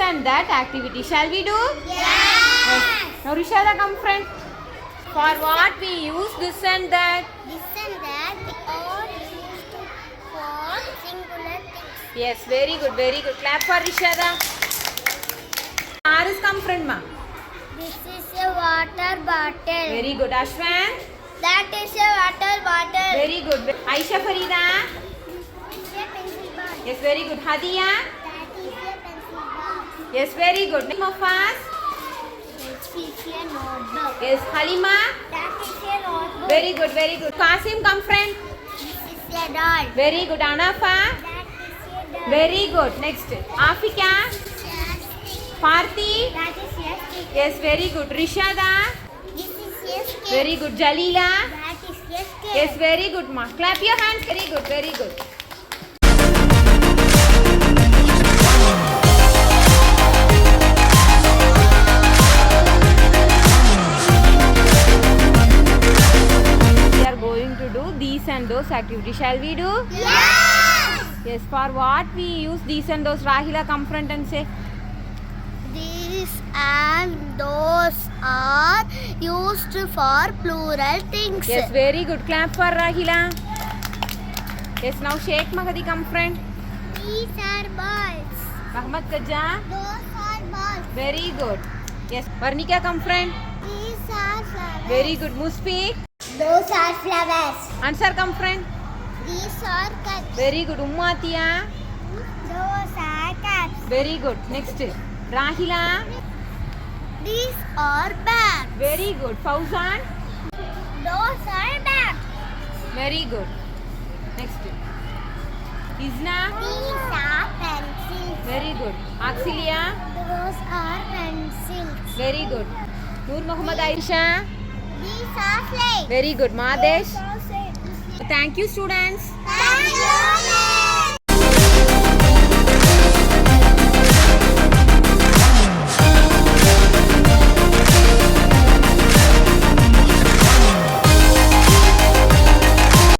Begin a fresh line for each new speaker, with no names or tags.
and that activity. Shall we do?
Yes.
Now Rishada, come friend. For what we use this and that?
This and that we all used for singular things.
Yes, very good, very good. Clap for Rishada. Aris, come friend ma.
This is a water bottle.
Very good. Ashwan.
That is a water bottle.
Very good. Aisha Farida.
This is a pencil box.
Yes, very good. Hadiya.
That is a pencil box.
Yes, very good. Name of us.
This is a notebook.
Yes, Halima.
That is a notebook.
Very good, very good. Kasim, come friend.
This is a doll.
Very good. Anafa.
That is a doll.
Very good. Next. Afika. Parthi.
That is a stick.
Yes, very good. Rishada.
This is a scale.
Very good. Jalila.
That is a scale.
Yes, very good ma. Clap your hands. Very good, very good. We are going to do these and those activities. Shall we do?
Yes.
Yes, for what we use these and those? Rahila, come front and say.
These and those are used for plural things.
Yes, very good. Clap for Rahila. Yes, now Sheikh Mahdi, come friend.
These are balls.
Muhammad Kaja.
Those are balls.
Very good. Yes, Varnika, come friend.
These are flowers.
Very good. Musfi.
Those are flowers.
Answer, come friend.
These are cups.
Very good. Ummatia.
Those are cups.
Very good. Next. Rahila.
These are bags.
Very good. Fauzan.
Those are bags.
Very good. Next. Izna.
These are pencils.
Very good. Axilia.
Those are pencils.
Very good. Noor Muhammad Aisha.
These are slates.
Very good. Madesh.
Those are slates.
Thank you, students.
Thank you.